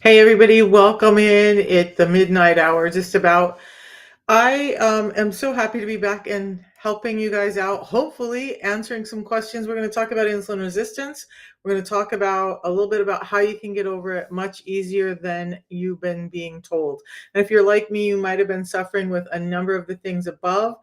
Hey everybody, welcome in at the midnight hour, just about. I am so happy to be back and helping you guys out, hopefully answering some questions. We're going to talk about insulin resistance. We're going to talk about a little bit about how you can get over it much easier than you've been being told. And if you're like me, you might have been suffering with a number of the things above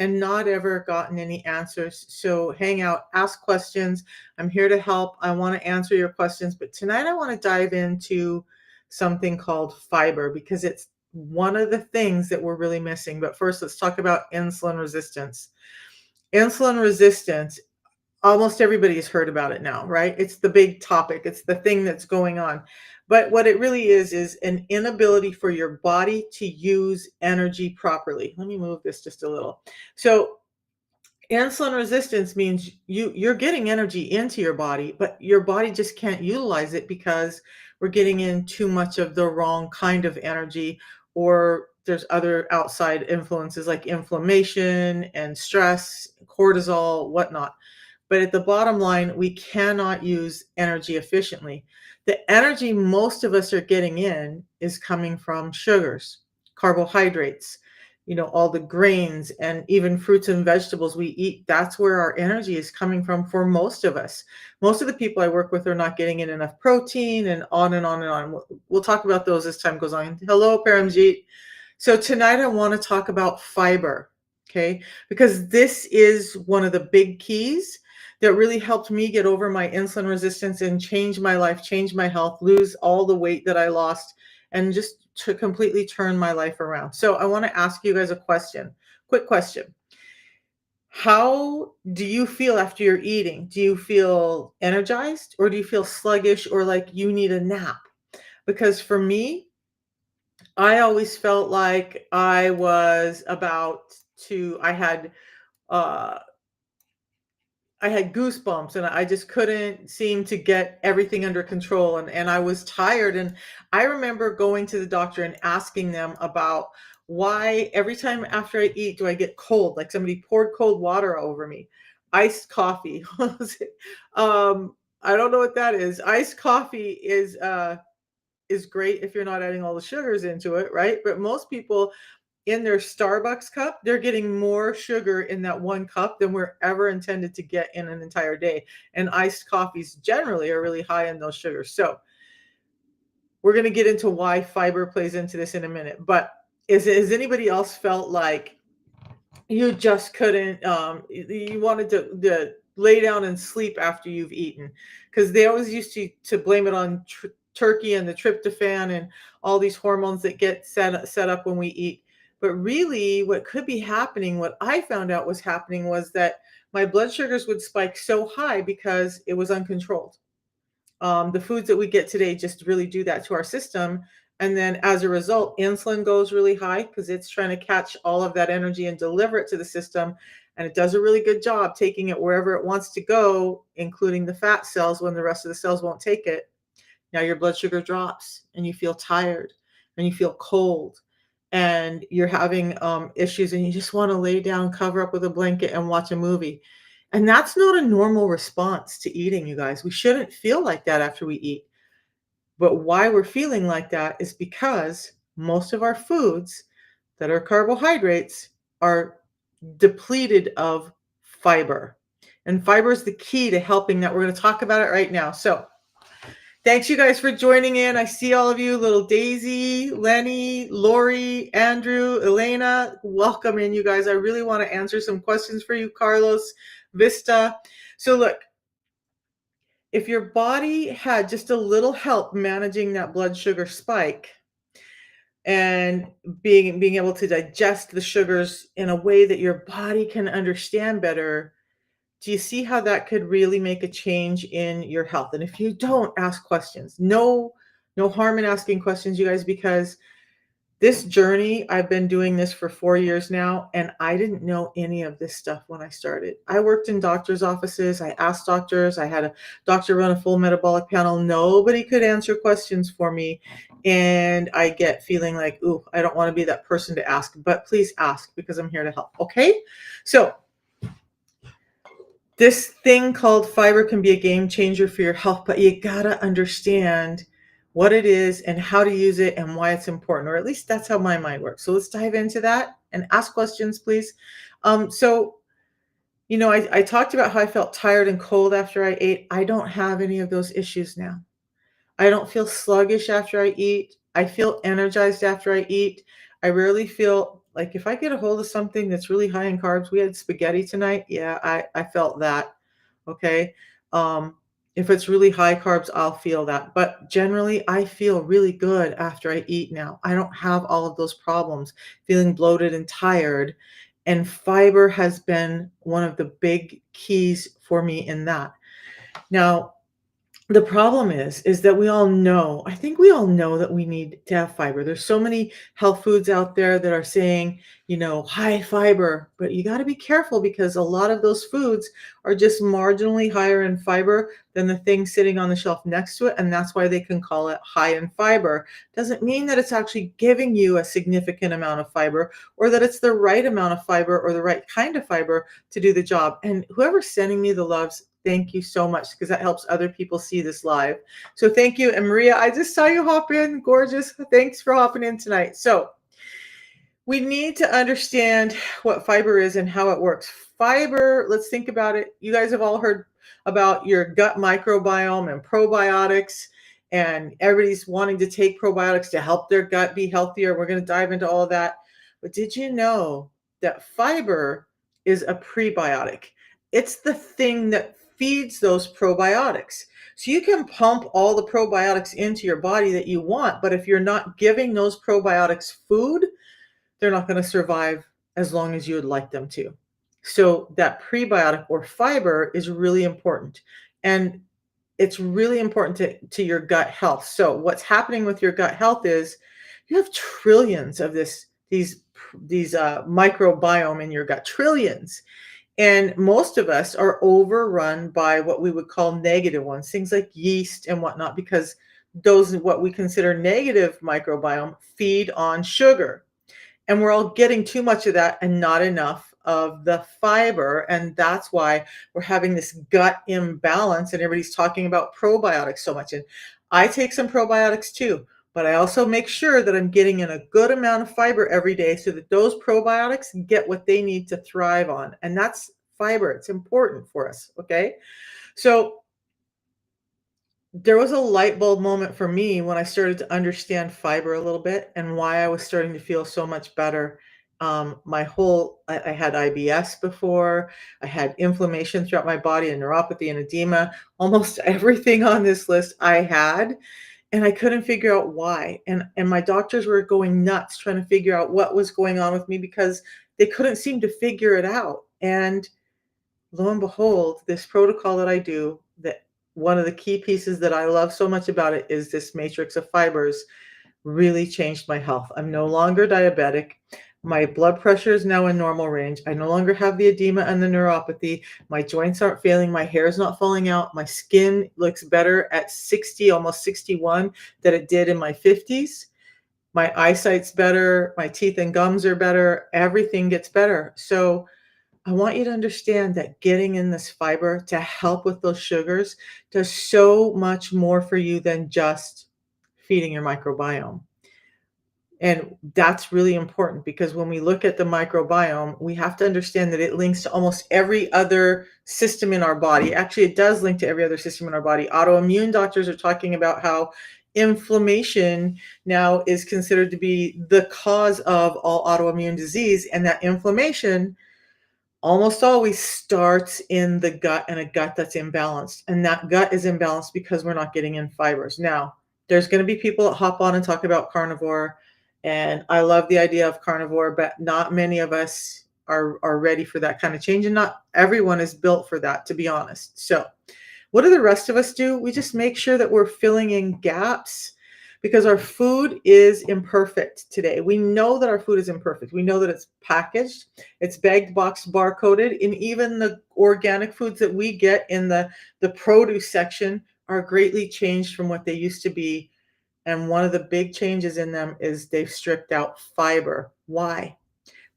and not ever gotten any answers. So hang out, ask questions. I'm here to help. I want to answer your questions, but tonight I want to dive into something called fiber because it's one of the things that we're really missing. But first, let's talk about insulin resistance. Insulin resistance, almost everybody has heard about it now, right? It's the big topic, it's the thing that's going on. But what it really is an inability for your body to use energy properly. Let me move this just a little. So, insulin resistance means you're getting energy into your body, but your body just can't utilize it because we're getting in too much of the wrong kind of energy, or there's other outside influences like inflammation and stress, cortisol, whatnot. But at the bottom line, we cannot use energy efficiently. The energy most of us are getting in is coming from sugars, carbohydrates, all the grains and even fruits and vegetables we eat. That's where our energy is coming from for most of us. Most of the people I work with are not getting in enough protein and on and on and on. We'll talk about those as time goes on. Hello, Paramjeet. So tonight I want to talk about fiber, okay? Because this is one of the big keys that really helped me get over my insulin resistance and change my life, change my health, lose all the weight that I lost, and just to completely turn my life around. So I want to ask you guys a question. Quick question. How do you feel after you're eating? Do you feel energized or do you feel sluggish or like you need a nap? Because for me, I always felt like I was about to uh I had goosebumps and I just couldn't seem to get everything under control and I was tired. And I remember going to the doctor and asking them about why every time after I eat do I get cold, like somebody poured cold water over me. Iced coffee. What was it? I don't know what that is. Iced coffee is great if you're not adding all the sugars into it, right? But most people in their Starbucks cup, they're getting more sugar in that one cup than we're ever intended to get in an entire day. And iced coffees generally are really high in those sugars. So we're going to get into why fiber plays into this in a minute. But has anybody else felt like you just couldn't, you wanted to lay down and sleep after you've eaten? Because they always used to blame it on turkey and the tryptophan and all these hormones that get set up when we eat. But really, what could be happening, what I found out was happening, was that my blood sugars would spike so high because it was uncontrolled. The foods that we get today just really do that to our system. And then as a result, insulin goes really high because it's trying to catch all of that energy and deliver it to the system. And it does a really good job taking it wherever it wants to go, including the fat cells when the rest of the cells won't take it. Now your blood sugar drops and you feel tired and you feel cold and you're having issues and you just want to lay down, cover up with a blanket and watch a movie. And that's not a normal response to eating, you guys. We shouldn't feel like that after we eat. But why we're feeling like that is because most of our foods that are carbohydrates are depleted of fiber. And fiber is the key to helping that. We're going to talk about it right now. So, thanks you guys for joining in. I see all of you, little Daisy, Lenny, Lori, Andrew, Elena. Welcome in, you guys. I really want to answer some questions for you, Carlos, Vista. So look, if your body had just a little help managing that blood sugar spike and being able to digest the sugars in a way that your body can understand better, do you see how that could really make a change in your health? And if you don't, ask questions. No harm in asking questions, you guys, because this journey, I've been doing this for 4 years now, and I didn't know any of this stuff when I started. I worked in doctors' offices. I asked doctors. I had a doctor run a full metabolic panel. Nobody could answer questions for me. And I get feeling like, ooh, I don't want to be that person to ask, but please ask because I'm here to help. Okay. So this thing called fiber can be a game changer for your health, but you gotta understand what it is and how to use it and why it's important, or at least that's how my mind works. So let's dive into that and ask questions, please. So, I talked about how I felt tired and cold after I ate. I don't have any of those issues now. I don't feel sluggish after I eat. I feel energized after I eat. I rarely feel like if I get a hold of something that's really high in carbs. We had spaghetti tonight. Yeah, I felt that. Okay. Um, if it's really high carbs, I'll feel that. But generally, I feel really good after I eat now. I don't have all of those problems, feeling bloated and tired. And fiber has been one of the big keys for me in that. Now, the problem is that we all know, I think we all know that we need to have fiber. There's so many health foods out there that are saying, high fiber, but you got to be careful because a lot of those foods are just marginally higher in fiber than the thing sitting on the shelf next to it. And that's why they can call it high in fiber. Doesn't mean that it's actually giving you a significant amount of fiber or that it's the right amount of fiber or the right kind of fiber to do the job. And whoever's sending me the loves, thank you so much because that helps other people see this live. So thank you. And Maria, I just saw you hop in. Gorgeous. Thanks for hopping in tonight. So we need to understand what fiber is and how it works. Fiber, let's think about it. You guys have all heard about your gut microbiome and probiotics, and everybody's wanting to take probiotics to help their gut be healthier. We're going to dive into all of that. But did you know that fiber is a prebiotic? It's the thing that feeds those probiotics. So you can pump all the probiotics into your body that you want, but if you're not giving those probiotics food, they're not going to survive as long as you would like them to. So that prebiotic or fiber is really important. And it's really important to your gut health. So what's happening with your gut health is you have trillions of these microbiome in your gut, trillions. And most of us are overrun by what we would call negative ones, things like yeast and whatnot, because those what we consider negative microbiome feed on sugar. And we're all getting too much of that and not enough of the fiber. And that's why we're having this gut imbalance. And everybody's talking about probiotics so much. And I take some probiotics too, but I also make sure that I'm getting in a good amount of fiber every day so that those probiotics get what they need to thrive on. And that's fiber. It's important for us. Okay. So there was a light bulb moment for me when I started to understand fiber a little bit and why I was starting to feel so much better. I had IBS before, I had inflammation throughout my body and neuropathy and edema, almost everything on this list I had, and I couldn't figure out why. And my doctors were going nuts trying to figure out what was going on with me because they couldn't seem to figure it out. And lo and behold, this protocol that I do, that one of the key pieces that I love so much about it is this matrix of fibers really changed my health. I'm no longer diabetic. My blood pressure is now in normal range. I no longer have the edema and the neuropathy. My joints aren't failing. My hair is not falling out. My skin looks better at 60, almost 61, than it did in my 50s. My eyesight's better. My teeth and gums are better. Everything gets better. So I want you to understand that getting in this fiber to help with those sugars does so much more for you than just feeding your microbiome. And that's really important because when we look at the microbiome, we have to understand that it links to almost every other system in our body. Actually, it does link to every other system in our body. Autoimmune doctors are talking about how inflammation now is considered to be the cause of all autoimmune disease, and that inflammation almost always starts in the gut and a gut that's imbalanced. And that gut is imbalanced because we're not getting in fibers. Now, there's going to be people that hop on and talk about carnivore. And I love the idea of carnivore, but not many of us are ready for that kind of change. And not everyone is built for that, to be honest. So, what do the rest of us do? We just make sure that we're filling in gaps because our food is imperfect today. We know that our food is imperfect. We know that it's packaged, it's bagged, boxed, barcoded, and even the organic foods that we get in the produce section are greatly changed from what they used to be. And one of the big changes in them is they've stripped out fiber. Why?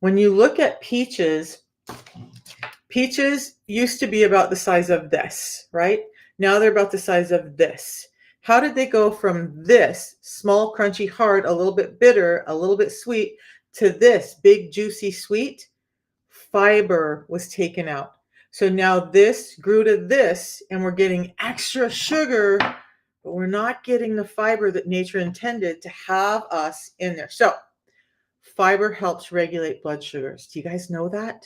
When you look at peaches, peaches used to be about the size of this, right? Now they're about the size of this. How did they go from this small, crunchy, hard, a little bit bitter, a little bit sweet, to this big, juicy, sweet? Fiber was taken out. So now this grew to this, and we're getting extra sugar, but we're not getting the fiber that nature intended to have us in there. So fiber helps regulate blood sugars. Do you guys know that?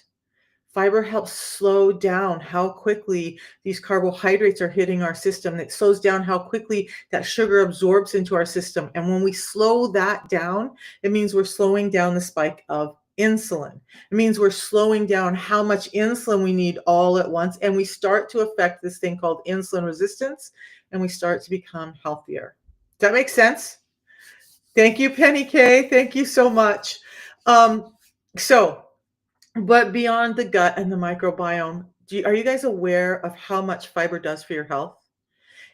Fiber helps slow down how quickly these carbohydrates are hitting our system. It slows down how quickly that sugar absorbs into our system. And when we slow that down, it means we're slowing down the spike of insulin. It means we're slowing down how much insulin we need all at once. And we start to affect this thing called insulin resistance, and we start to become healthier. Does that make sense? Thank you, Penny K. Thank you so much. Um, so, but beyond the gut and the microbiome, are you guys aware of how much fiber does for your health?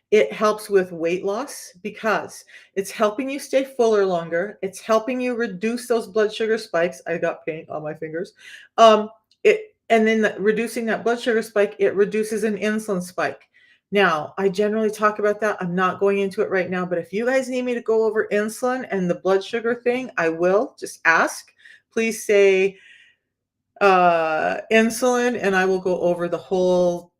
It helps with weight loss because it's helping you stay fuller longer. It's helping you reduce those blood sugar spikes. I got paint on my fingers. And then reducing that blood sugar spike, it reduces an insulin spike. Now, I generally talk about that. I'm not going into it right now, but if you guys need me to go over insulin and the blood sugar thing, I will. Just ask. Please say insulin, and I will go over the whole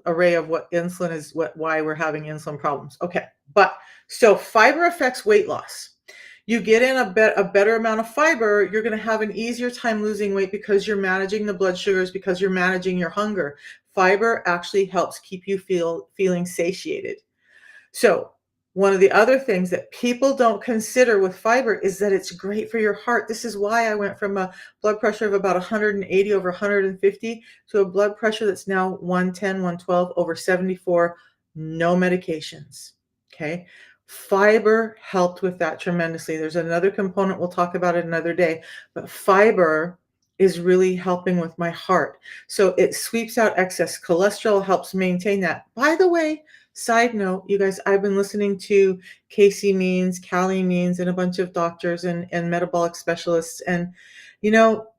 array of what insulin is, why we're having insulin problems. Okay, but so fiber affects weight loss. You get in a better amount of fiber, you're going to have an easier time losing weight because you're managing the blood sugars, because you're managing your hunger. Fiber actually helps keep you feeling satiated. So one of the other things that people don't consider with fiber is that it's great for your heart. This is why I went from a blood pressure of about 180 over 150 to a blood pressure that's now 110, 112 over 74, no medications. Okay. Fiber helped with that tremendously. There's another component, we'll talk about it another day, but fiber is really helping with my heart. So it sweeps out excess cholesterol, helps maintain that. By the way, side note, you guys, I've been listening to Casey Means, Callie Means, and a bunch of doctors and metabolic specialists. And, you know,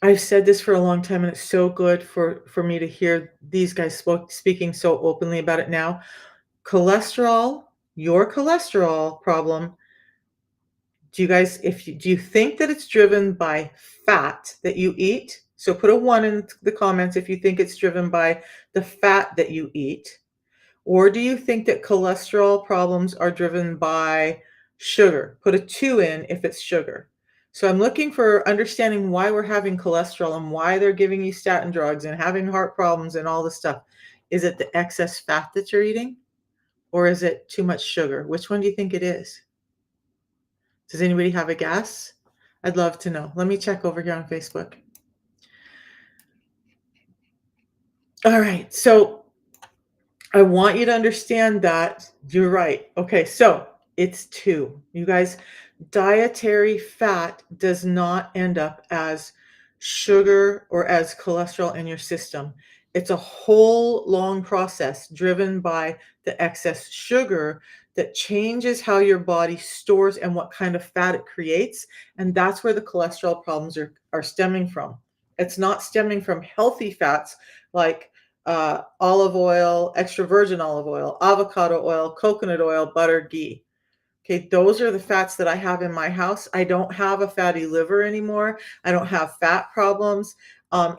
I've said this for a long time, and it's so good for me to hear these guys speaking so openly about it now. Cholesterol, your cholesterol problem, do you think that it's driven by fat that you eat? So put a 1 in the comments if you think it's driven by the fat that you eat. Or do you think that cholesterol problems are driven by sugar? Put a 2 in if it's sugar. So I'm looking for understanding why we're having cholesterol and why they're giving you statin drugs and having heart problems and all this stuff. Is it the excess fat that you're eating? Or is it too much sugar? Which one do you think it is? Does anybody have a guess? I'd love to know. Let me check over here on Facebook. All right. So I want you to understand that you're right. Okay. So it's 2. You guys, dietary fat does not end up as sugar or as cholesterol in your system. It's a whole long process driven by the excess sugar that changes how your body stores and what kind of fat it creates. And that's where the cholesterol problems are stemming from. It's not stemming from healthy fats like olive oil, extra virgin olive oil, avocado oil, coconut oil, butter, ghee. Okay, those are the fats that I have in my house. I don't have a fatty liver anymore. I don't have fat problems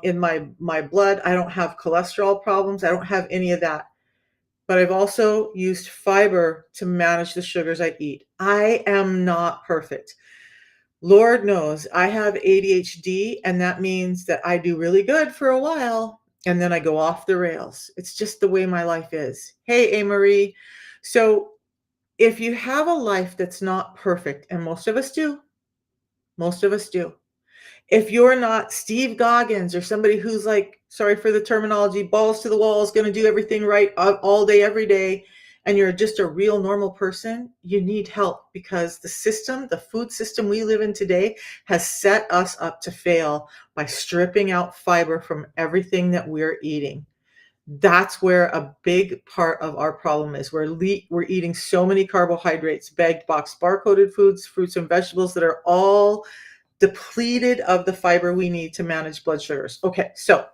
in my blood. I don't have cholesterol problems. I don't have any of that. But I've also used fiber to manage the sugars I eat. I am not perfect. Lord knows I have ADHD, and that means that I do really good for a while, and then I go off the rails. It's just the way my life is. Hey, Marie. So if you have a life that's not perfect, and most of us do, if you're not Steve Goggins or somebody who's like, sorry for the terminology, balls to the wall, is going to do everything right all day, every day, and you're just a real normal person, you need help because the food system we live in today has set us up to fail by stripping out fiber from everything that we're eating. That's where a big part of our problem is. We're eating so many carbohydrates, bagged box barcoded foods, fruits and vegetables that are all depleted of the fiber we need to manage blood sugars. Okay, so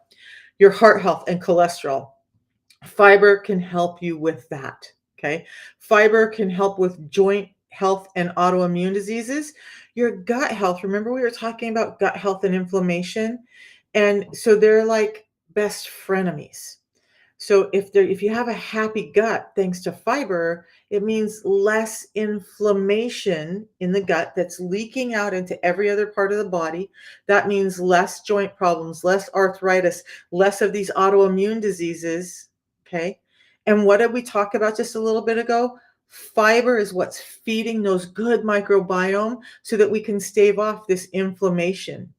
your heart health and cholesterol. Fiber can help you with that. Okay. Fiber can help with joint health and autoimmune diseases. Your gut health. Remember, we were talking about gut health and inflammation. And so they're like best frenemies. So if you have a happy gut thanks to fiber, it means less inflammation in the gut that's leaking out into every other part of the body. That means less joint problems, less arthritis, less of these autoimmune diseases, okay? And what did we talk about just a little bit ago? Fiber is what's feeding those good microbiome so that we can stave off this inflammation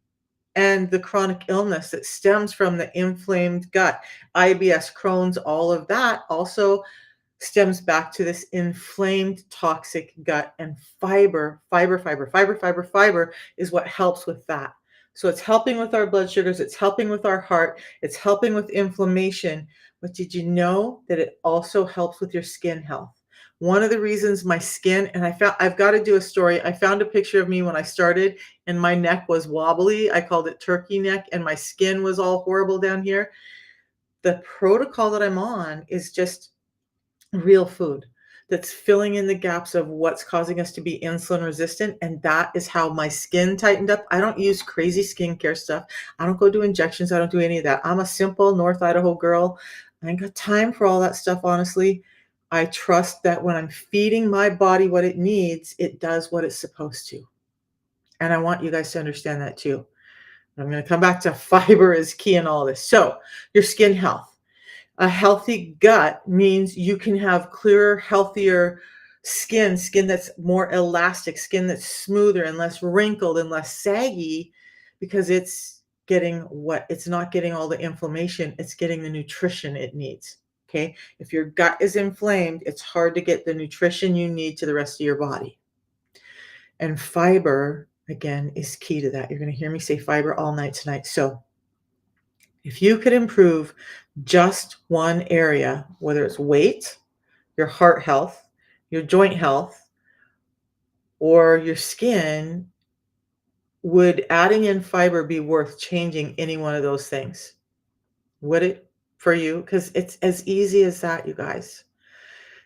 and the chronic illness that stems from the inflamed gut, IBS, Crohn's, all of that also stems back to this inflamed toxic gut, and fiber is what helps with that. So it's helping with our blood sugars, it's helping with our heart, it's helping with inflammation. But did you know that it also helps with your skin health? One of the reasons my skin, and I've got to do a story. I found a picture of me when I started and my neck was wobbly. I called it turkey neck, and my skin was all horrible down here. The protocol that I'm on is just real food that's filling in the gaps of what's causing us to be insulin resistant. And that is how my skin tightened up. I don't use crazy skincare stuff. I don't go do injections. I don't do any of that. I'm a simple North Idaho girl. I ain't got time for all that stuff, honestly. I trust that when I'm feeding my body what it needs, it does what it's supposed to. And I want you guys to understand that too. I'm going to come back to fiber is key in all this. So, your skin health. A healthy gut means you can have clearer, healthier skin that's more elastic, skin that's smoother and less wrinkled and less saggy, because it's not getting all the inflammation, it's getting the nutrition it needs. Okay. If your gut is inflamed, it's hard to get the nutrition you need to the rest of your body. And fiber, again, is key to that. You're going to hear me say fiber all night tonight. So, if you could improve just one area, whether it's weight, your heart health, your joint health, or your skin, would adding in fiber be worth changing any one of those things? Would it for you? Because it's as easy as that, you guys.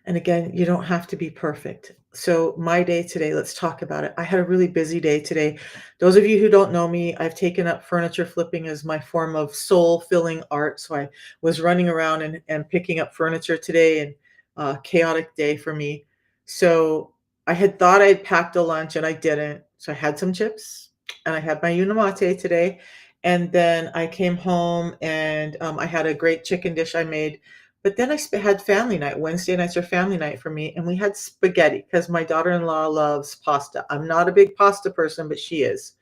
And again, you don't have to be perfect. So, my day today, let's talk about it. I had a really busy day today. Those of you who don't know me, I've taken up furniture flipping as my form of soul filling art. So, I was running around and picking up furniture today, and chaotic day for me. So, I had thought I'd packed a lunch and I didn't. So, I had some chips and I had my unamate today. And then I came home and I had a great chicken dish I made, but then I had family night. Wednesday nights are family night for me, and we had spaghetti because my daughter-in-law loves pasta. I'm not a big pasta person, but she is.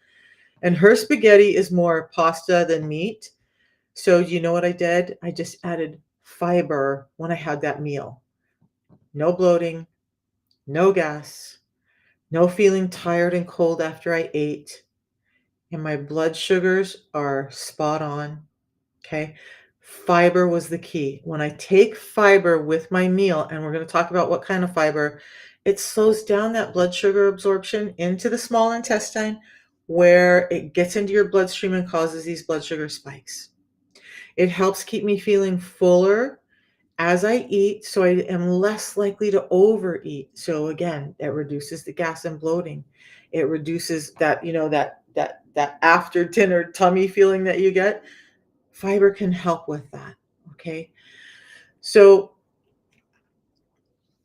And her spaghetti is more pasta than meat. So you know what I did? I just added fiber when I had that meal. No bloating, no gas, no feeling tired and cold after I ate. And my blood sugars are spot on. Okay. Fiber was the key. When I take fiber with my meal, and we're going to talk about what kind of fiber, it slows down that blood sugar absorption into the small intestine where it gets into your bloodstream and causes these blood sugar spikes. It helps keep me feeling fuller as I eat, so I am less likely to overeat. So again, it reduces the gas and bloating. It reduces that, that after dinner tummy feeling that you get. Fiber can help with that, okay? So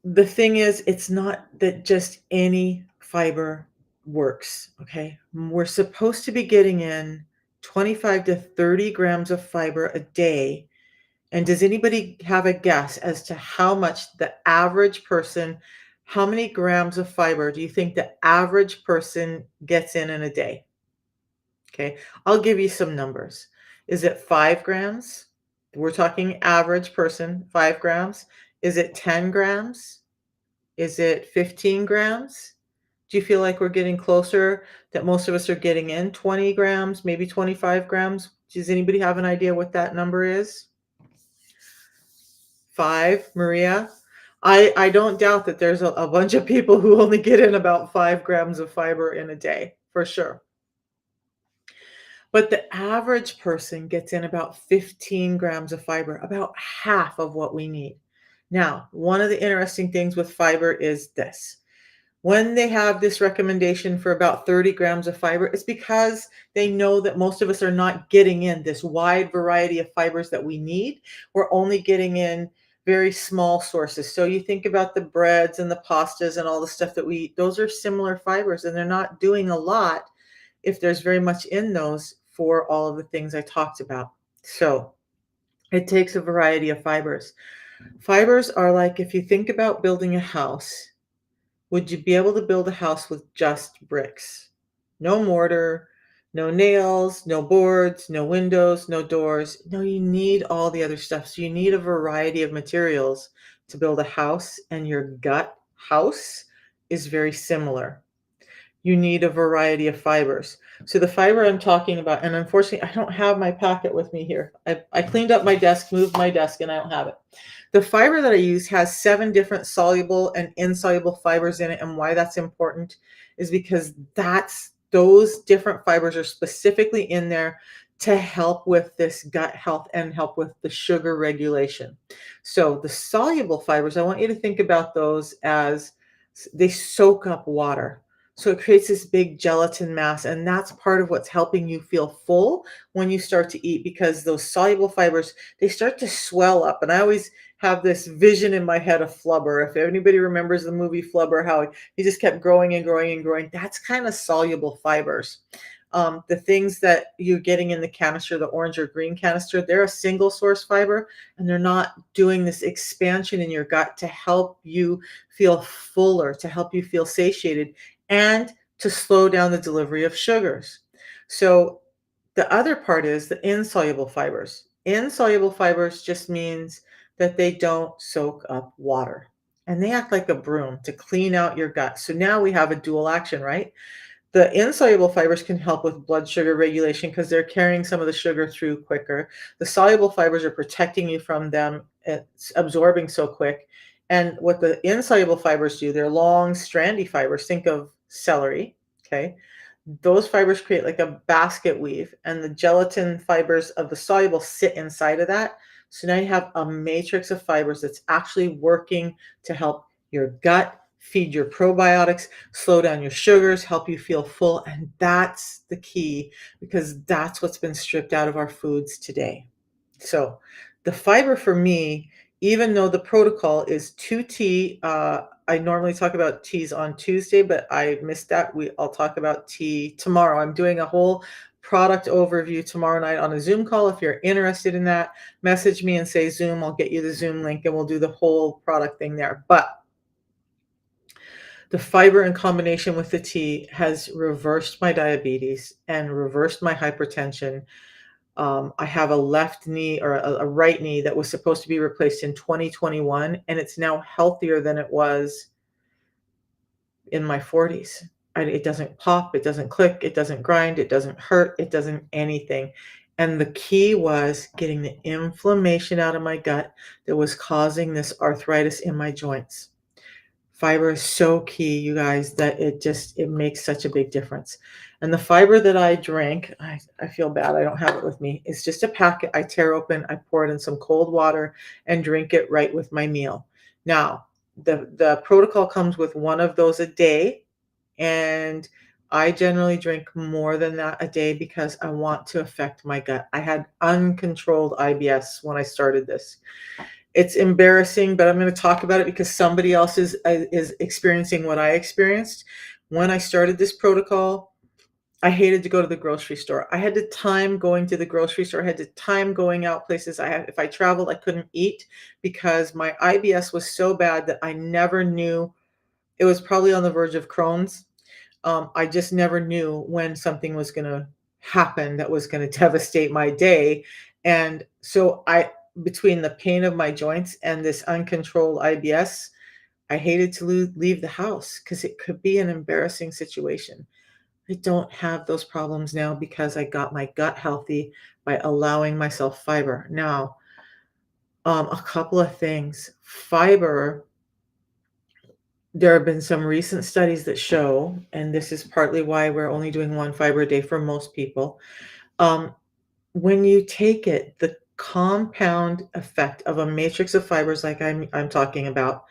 the thing is, it's not that just any fiber works, okay? We're supposed to be getting in 25 to 30 grams of fiber a day. And does anybody have a guess as to how much the average person, how many grams of fiber do you think the average person gets in a day? Okay, I'll give you some numbers. Is it 5 grams? We're talking average person, 5 grams. Is it 10 grams? Is it 15 grams? Do you feel like we're getting closer, that most of us are getting in 20 grams, maybe 25 grams? Does anybody have an idea what that number is? 5, Maria? I don't doubt that there's a bunch of people who only get in about 5 grams of fiber in a day, for sure. But the average person gets in about 15 grams of fiber, about half of what we need. Now, one of the interesting things with fiber is this. When they have this recommendation for about 30 grams of fiber, it's because they know that most of us are not getting in this wide variety of fibers that we need. We're only getting in very small sources. So you think about the breads and the pastas and all the stuff that we eat, those are similar fibers and they're not doing a lot if there's very much in those for all of the things I talked about. So it takes a variety of fibers. Fibers are like if you think about building a house, would you be able to build a house with just bricks? No mortar, no nails, no boards, no windows, no doors. No, you need all the other stuff. So you need a variety of materials to build a house, and your gut house is very similar. You need a variety of fibers. So the fiber I'm talking about, and unfortunately, I don't have my packet with me here. I cleaned up my desk, moved my desk, and I don't have it. The fiber that I use has 7 different soluble and insoluble fibers in it, and why that's important is because those different fibers are specifically in there to help with this gut health and help with the sugar regulation. So the soluble fibers, I want you to think about those as they soak up water. So it creates this big gelatin mass, and that's part of what's helping you feel full when you start to eat, because those soluble fibers, they start to swell up. And I always have this vision in my head of Flubber. If anybody remembers the movie Flubber, how he just kept growing and growing and growing, that's kind of soluble fibers. The things that you're getting in the canister, the orange or green canister, they're a single source fiber, and they're not doing this expansion in your gut to help you feel fuller, to help you feel satiated, and to slow down the delivery of sugars. So the other part is the insoluble fibers. Insoluble fibers just means that they don't soak up water, and they act like a broom to clean out your gut. So now we have a dual action, right? The insoluble fibers can help with blood sugar regulation because they're carrying some of the sugar through quicker. The soluble fibers are protecting you from them absorbing so quick. And what the insoluble fibers do, they're long, strandy fibers. Think of celery. Okay. Those fibers create like a basket weave, and the gelatin fibers of the soluble sit inside of that. So now you have a matrix of fibers that's actually working to help your gut, feed your probiotics, slow down your sugars, help you feel full. And that's the key, because that's what's been stripped out of our foods today. So the fiber for me, even though the protocol is 2 tea, I normally talk about teas on Tuesday, but I missed that. I'll talk about tea tomorrow. I'm doing a whole product overview tomorrow night on a Zoom call. If you're interested in that, message me and say Zoom. I'll get you the Zoom link and we'll do the whole product thing there. But the fiber in combination with the tea has reversed my diabetes and reversed my hypertension. I have a left knee, or a right knee, that was supposed to be replaced in 2021, and it's now healthier than it was in my 40s. It doesn't pop, it doesn't click, it doesn't grind, it doesn't hurt, it doesn't anything. And the key was getting the inflammation out of my gut that was causing this arthritis in my joints. Fiber is so key, you guys, that it makes such a big difference. And the fiber that I drank, I feel bad, I don't have it with me. It's just a packet I tear open, I pour it in some cold water and drink it right with my meal. Now, the protocol comes with one of those a day, and I generally drink more than that a day because I want to affect my gut. I had uncontrolled IBS when I started this. It's embarrassing, but I'm going to talk about it because somebody else is experiencing what I experienced. When I started this protocol, I hated to go to the grocery store. I had the time going to the grocery store. I had the time going out places. If I traveled, I couldn't eat because my IBS was so bad that I never knew. It was probably on the verge of Crohn's. I just never knew when something was going to happen that was going to devastate my day. And so between the pain of my joints and this uncontrolled IBS, I hated to leave the house because it could be an embarrassing situation. I don't have those problems now because I got my gut healthy by allowing myself fiber. Now, a couple of things. Fiber, there have been some recent studies that show, and this is partly why we're only doing one fiber a day for most people. Um, when you take it, the compound effect of a matrix of fibers like I'm talking about.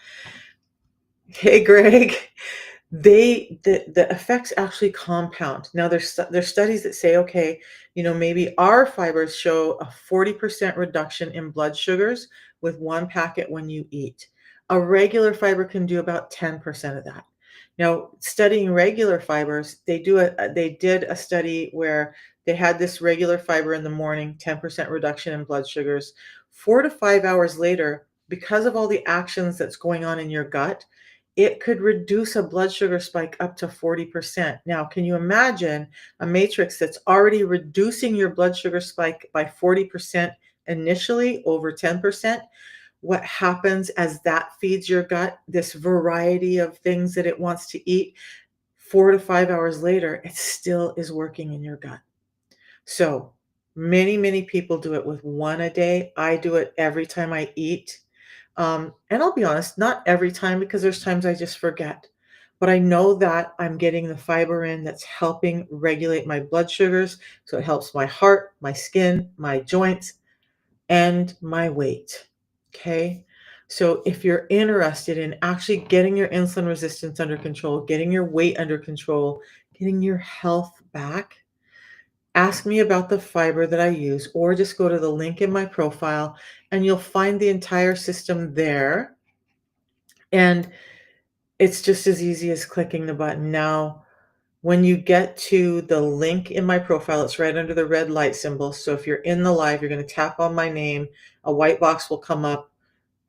Hey, Greg. The effects actually compound. Now there's studies that say, okay, maybe our fibers show a 40% reduction in blood sugars with one packet when you eat. A regular fiber can do about 10% of that. Now, studying regular fibers, they did a study where they had this regular fiber in the morning, 10% reduction in blood sugars. 4 to 5 hours later, because of all the actions that's going on in your gut, it could reduce a blood sugar spike up to 40%. Now, can you imagine a matrix that's already reducing your blood sugar spike by 40% initially, over 10%? What happens as that feeds your gut this variety of things that it wants to eat? 4 to 5 hours later, it still is working in your gut. So many, many people do it with one a day. I do it every time I eat. And I'll be honest, not every time because there's times I just forget. But I know that I'm getting the fiber in that's helping regulate my blood sugars. So it helps my heart, my skin, my joints, and my weight. Okay. So if you're interested in actually getting your insulin resistance under control, getting your weight under control, getting your health back, ask me about the fiber that I use, or just go to the link in my profile and you'll find the entire system there. And it's just as easy as clicking the button. Now, when you get to the link in my profile, it's right under the red light symbol. So if you're in the live, you're going to tap on my name, a white box will come up,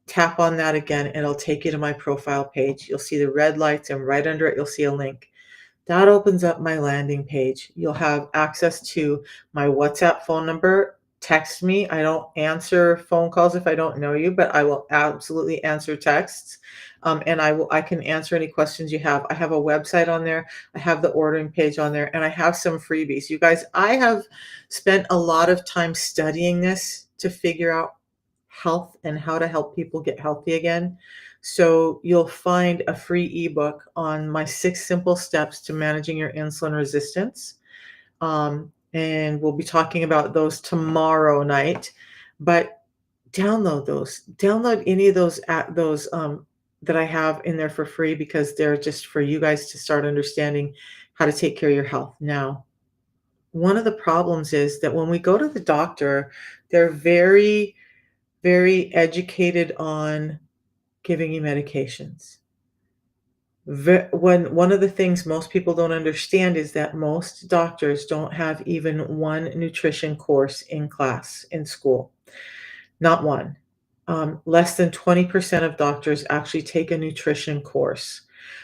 tap on that again, and it'll take you to my profile page. You'll see the red lights, and right under it, you'll see a link. That opens up my landing page. You'll have access to my WhatsApp phone number. Text me. I don't answer phone calls if I don't know you, but I will absolutely answer texts. And I can answer any questions you have. I have a website on there. I have the ordering page on there, and I have some freebies. You guys, I have spent a lot of time studying this to figure out health and how to help people get healthy again. So you'll find a free ebook on my 6 simple steps to managing your insulin resistance. And we'll be talking about those tomorrow night. But download those. Download any of those that I have in there for free because they're just for you guys to start understanding how to take care of your health. Now, one of the problems is that when we go to the doctor, they're very, very educated on giving you medications. When one of the things most people don't understand is that most doctors don't have even one nutrition course in class in school. Not one. Less than 20% of doctors actually take a nutrition course.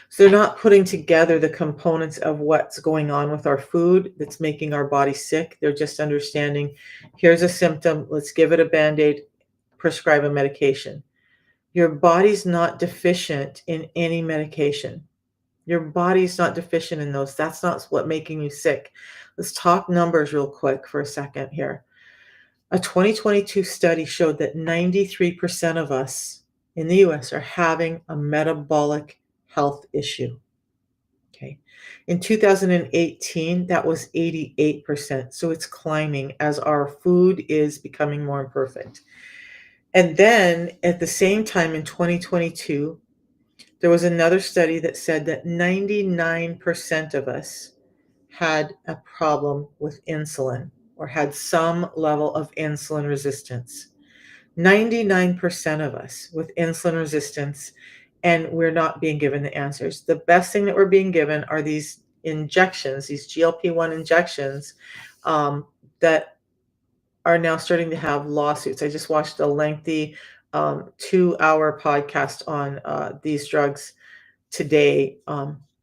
So they're not putting together the components of what's going on with our food that's making our body sick. They're just understanding here's a symptom, let's give it a band aid, prescribe a medication. Your body's not deficient in any medication. Your body's not deficient in those. That's not what making you sick. Let's talk numbers real quick for a second here. A 2022 study showed that 93% of us in the US are having a metabolic health issue. Okay. In 2018, that was 88%. So it's climbing as our food is becoming more imperfect. And then at the same time in 2022, there was another study that said that 99% of us had a problem with insulin or had some level of insulin resistance. 99% of us with insulin resistance, and we're not being given the answers. The best thing that we're being given are these injections, these GLP-1 injections that are now starting to have lawsuits. I just watched a lengthy 2-hour podcast on these drugs today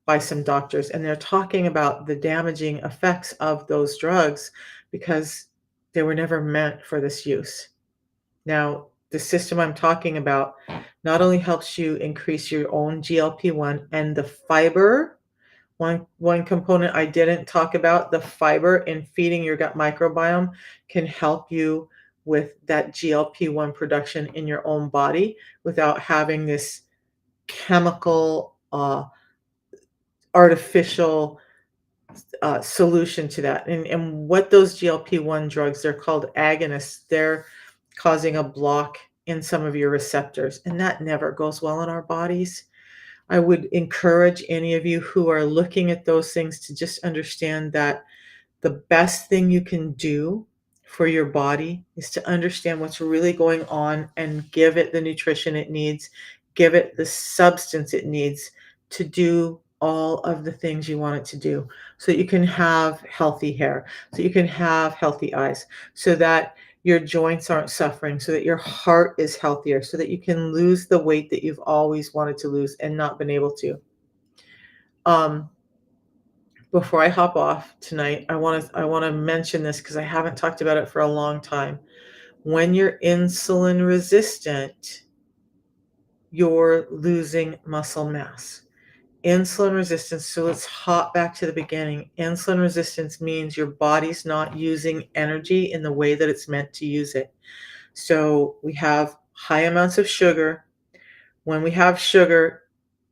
by some doctors, and they're talking about the damaging effects of those drugs because they were never meant for this use. Now, the system I'm talking about not only helps you increase your own GLP-1 and the fiber, one component I didn't talk about, the fiber in feeding your gut microbiome can help you with that GLP-1 production in your own body without having this chemical, artificial solution to that. And what those GLP-1 drugs, they're called agonists. They're causing a block in some of your receptors, and that never goes well in our bodies. I would encourage any of you who are looking at those things to just understand that the best thing you can do for your body is to understand what's really going on and give it the nutrition it needs, give it the substance it needs to do all of the things you want it to do so that you can have healthy hair, so you can have healthy eyes, so that your joints aren't suffering, so that your heart is healthier, so that you can lose the weight that you've always wanted to lose and not been able to. Um, Before I hop off tonight, I wanna mention this because I haven't talked about it for a long time. When you're insulin resistant, you're losing muscle mass. Insulin resistance, so let's hop back to the beginning. Insulin resistance means your body's not using energy in the way that it's meant to use it. So we have high amounts of sugar. When we have sugar,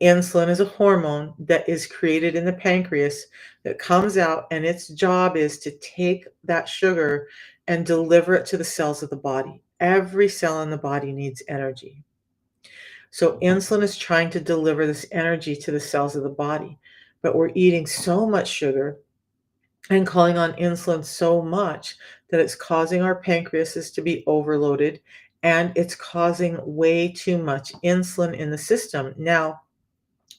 insulin is a hormone that is created in the pancreas that comes out, and its job is to take that sugar and deliver it to the cells of the body. Every cell in the body needs energy. So insulin is trying to deliver this energy to the cells of the body. But we're eating so much sugar and calling on insulin so much that it's causing our pancreases to be overloaded, and it's causing way too much insulin in the system. Now,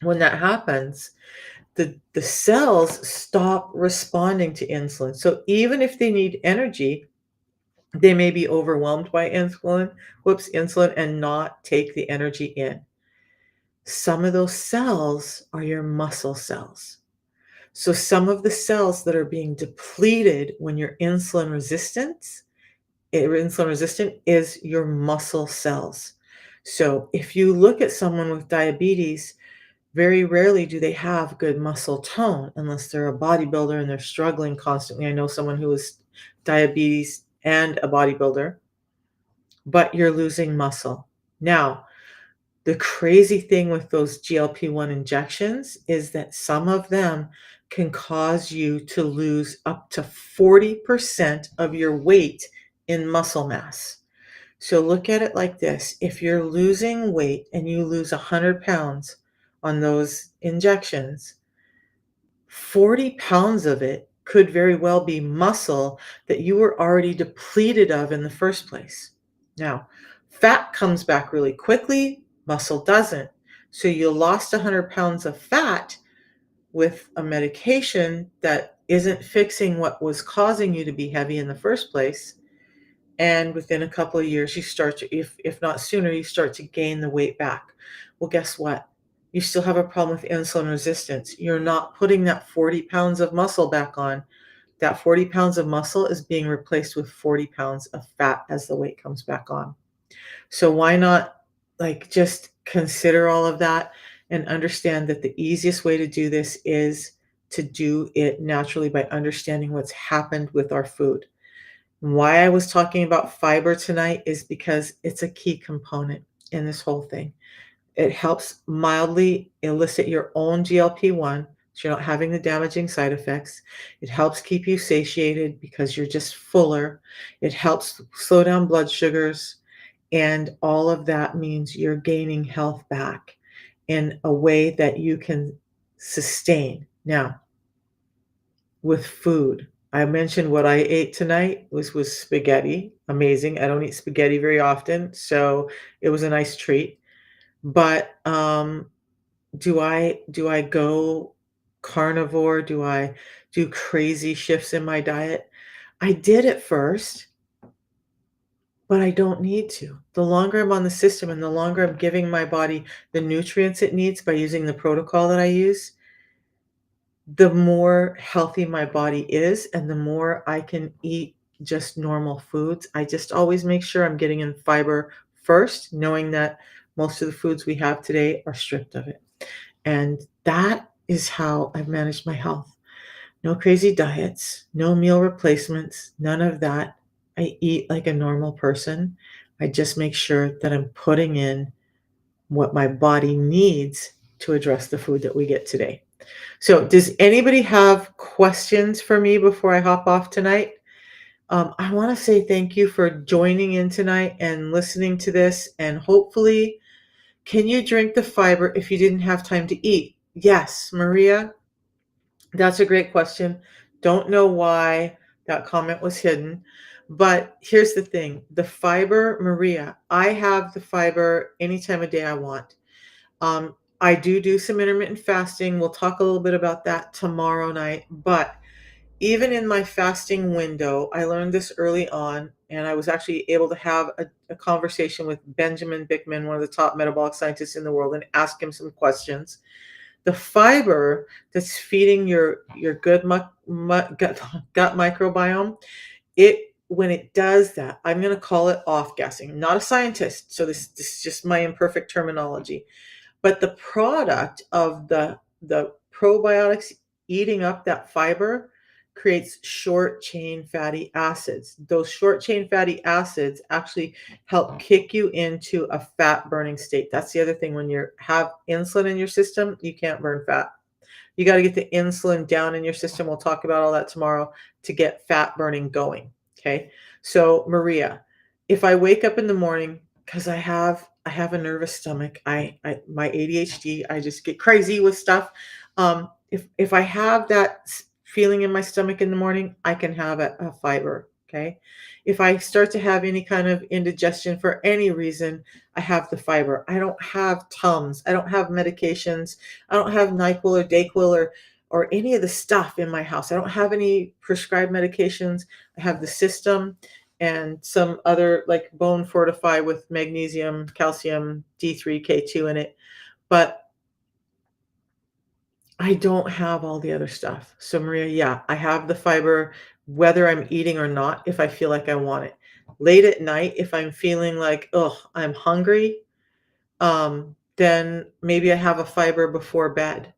when that happens, the cells stop responding to insulin. So even if they need energy, they may be overwhelmed by insulin, and not take the energy in. Some of those cells are your muscle cells. So some of the cells that are being depleted when you're insulin resistant is your muscle cells. So if you look at someone with diabetes, very rarely do they have good muscle tone unless they're a bodybuilder and they're struggling constantly. I know someone who is diabetes and a bodybuilder, but you're losing muscle. Now, the crazy thing with those GLP-1 injections is that some of them can cause you to lose up to 40% of your weight in muscle mass. So look at it like this. If you're losing weight and you lose 100 pounds on those injections, 40 pounds of it could very well be muscle that you were already depleted of in the first place. Now, fat comes back really quickly, muscle doesn't. So you lost 100 pounds of fat with a medication that isn't fixing what was causing you to be heavy in the first place. And within a couple of years, you start to, if not sooner, you start to gain the weight back. Well, guess what? You still have a problem with insulin resistance. You're not putting that 40 pounds of muscle back on. That 40 pounds of muscle is being replaced with 40 pounds of fat as the weight comes back on. So why not just consider all of that and understand that the easiest way to do this is to do it naturally by understanding what's happened with our food. Why I was talking about fiber tonight is because it's a key component in this whole thing. It helps mildly elicit your own GLP-1, so you're not having the damaging side effects. It helps keep you satiated because you're just fuller. It helps slow down blood sugars, and all of that means you're gaining health back in a way that you can sustain. Now, with food, I mentioned what I ate tonight was spaghetti. Amazing. I don't eat spaghetti very often, so it was a nice treat. But, do I go carnivore? Do I do crazy shifts in my diet? I did at first, but I don't need to. The longer I'm on the system and the longer I'm giving my body the nutrients it needs by using the protocol that I use, the more healthy my body is and the more I can eat just normal foods. I just always make sure I'm getting in fiber first, knowing that most of the foods we have today are stripped of it. And that is how I've managed my health. No crazy diets, no meal replacements, none of that. I eat like a normal person. I just make sure that I'm putting in what my body needs to address the food that we get today. So, does anybody have questions for me before I hop off tonight? I want to say thank you for joining in tonight and listening to this. And hopefully, can you drink the fiber if you didn't have time to eat? Yes, Maria, that's a great question. Don't know why that comment was hidden. But here's the thing, the fiber, Maria, I have the fiber any time of day I want. I do some intermittent fasting. We'll talk a little bit about that tomorrow night. But even in my fasting window, I learned this early on, and I was actually able to have a conversation with Benjamin Bickman, one of the top metabolic scientists in the world, and ask him some questions. The fiber that's feeding your good gut microbiome, it when it does that, I'm going to call it off gassing. I'm not a scientist, so this is just my imperfect terminology. But the product of the probiotics eating up that fiber creates short chain fatty acids. Those short chain fatty acids actually help kick you into a fat burning state. That's the other thing. When you have insulin in your system, you can't burn fat. You got to get the insulin down in your system. We'll talk about all that tomorrow to get fat burning going. Okay. So Maria, if I wake up in the morning, because I have a nervous stomach, I my ADHD, I just get crazy with stuff. If I have that feeling in my stomach in the morning, I can have a fiber. Okay. If I start to have any kind of indigestion for any reason, I have the fiber. I don't have Tums. I don't have medications. I don't have NyQuil or DayQuil or any of the stuff in my house. I don't have any prescribed medications. I have the system and some other like bone fortify with magnesium, calcium, D3, K2 in it. But I don't have all the other stuff. So Maria, yeah, I have the fiber whether I'm eating or not if I feel like I want it. Late at night, if I'm feeling like, oh, I'm hungry, then maybe I have a fiber before bed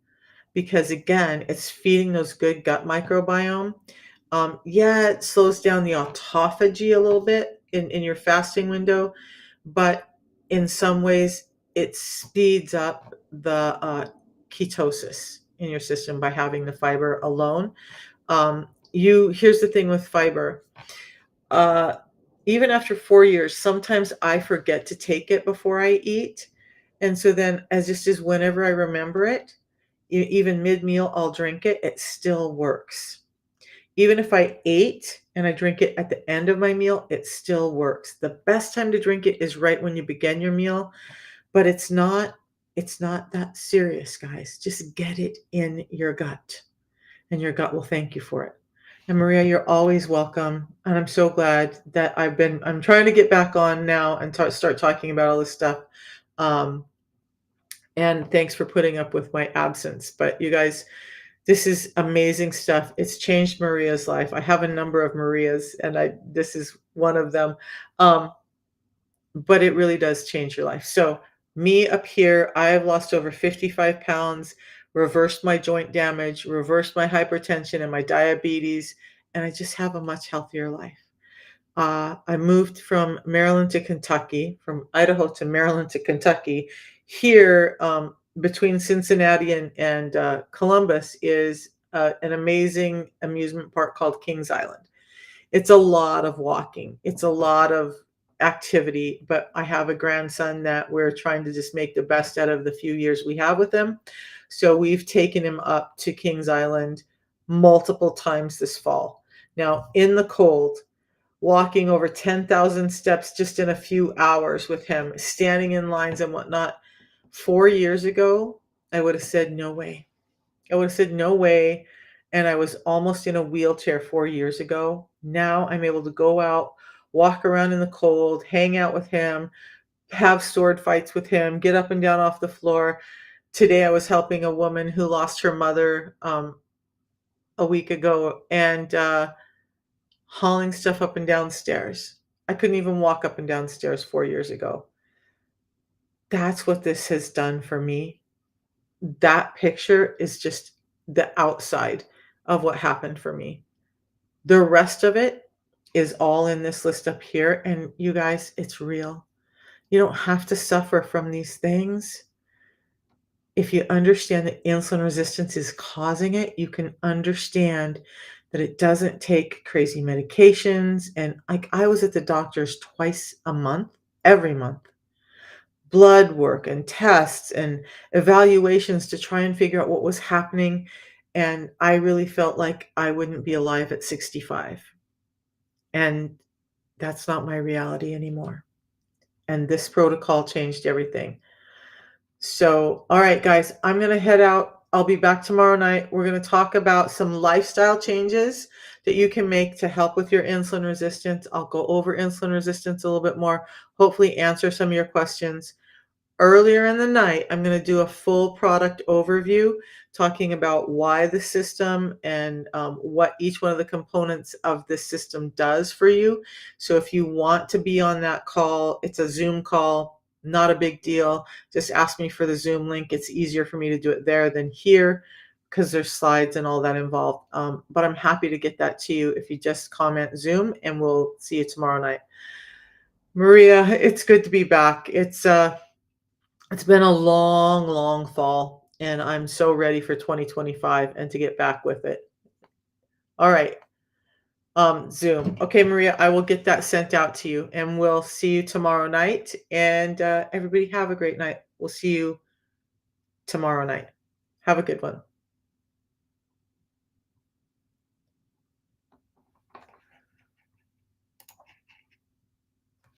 because again, it's feeding those good gut microbiome. Yeah, it slows down the autophagy a little bit in your fasting window, but in some ways, it speeds up the ketosis in your system by having the fiber alone. Here's the thing with fiber. Uh, Even after 4 years, sometimes I forget to take it before I eat. And so then, as just as whenever I remember it, even mid meal, I'll drink it. It still works. Even if I ate and I drink it at the end of my meal, it still works. The best time to drink it is right when you begin your meal, but it's not that serious, guys. Just get it in your gut and your gut will thank you for it. And Maria, you're always welcome. And I'm so glad that I'm trying to get back on now and start talking about all this stuff. Um, and thanks for putting up with my absence. But you guys, this is amazing stuff. It's changed Maria's life. I have a number of Marias, and this is one of them. Um, but it really does change your life. So me up here, I have lost over 55 pounds, reversed my joint damage, reversed my hypertension and my diabetes, and I just have a much healthier life. I moved from Maryland to Kentucky, from Idaho to Maryland to Kentucky. Here, between Cincinnati and Columbus, is an amazing amusement park called Kings Island. It's a lot of walking. It's a lot of activity, but I have a grandson that we're trying to just make the best out of the few years we have with him. So we've taken him up to Kings Island multiple times this fall. Now, in the cold, walking over 10,000 steps just in a few hours with him, standing in lines and whatnot. 4 years ago, I would have said, no way. I would have said, no way. And I was almost in a wheelchair 4 years ago. Now I'm able to go out, walk around in the cold, hang out with him, have sword fights with him, get up and down off the floor. Today I was helping a woman who lost her mother a week ago and hauling stuff up and down stairs. I couldn't even walk up and down stairs 4 years ago. That's what this has done for me. That picture is just the outside of what happened for me. The rest of it is all in this list up here. And you guys, it's real. You don't have to suffer from these things. if you understand that insulin resistance is causing it, you can understand that it doesn't take crazy medications. And like I was at the doctor's twice a month, every month, blood work and tests and evaluations to try and figure out what was happening. And I really felt like I wouldn't be alive at 65. And that's not my reality anymore. And this protocol changed everything. So, all right, guys, I'm going to head out. I'll be back tomorrow night. We're going to talk about some lifestyle changes that you can make to help with your insulin resistance. I'll go over insulin resistance a little bit more, hopefully answer some of your questions. Earlier in the night, I'm going to do a full product overview talking about why the system and what each one of the components of this system does for you. So if you want to be on that call, it's a Zoom call, not a big deal. Just ask me for the Zoom link. It's easier for me to do it there than here because there's slides and all that involved. But I'm happy to get that to you if you just comment Zoom, and we'll see you tomorrow night. Maria, it's good to be back. It's been a long, long fall, and I'm so ready for 2025 and to get back with it. All right. Zoom. Okay, Maria, I will get that sent out to you, and we'll see you tomorrow night. And everybody have a great night. We'll see you tomorrow night. Have a good one.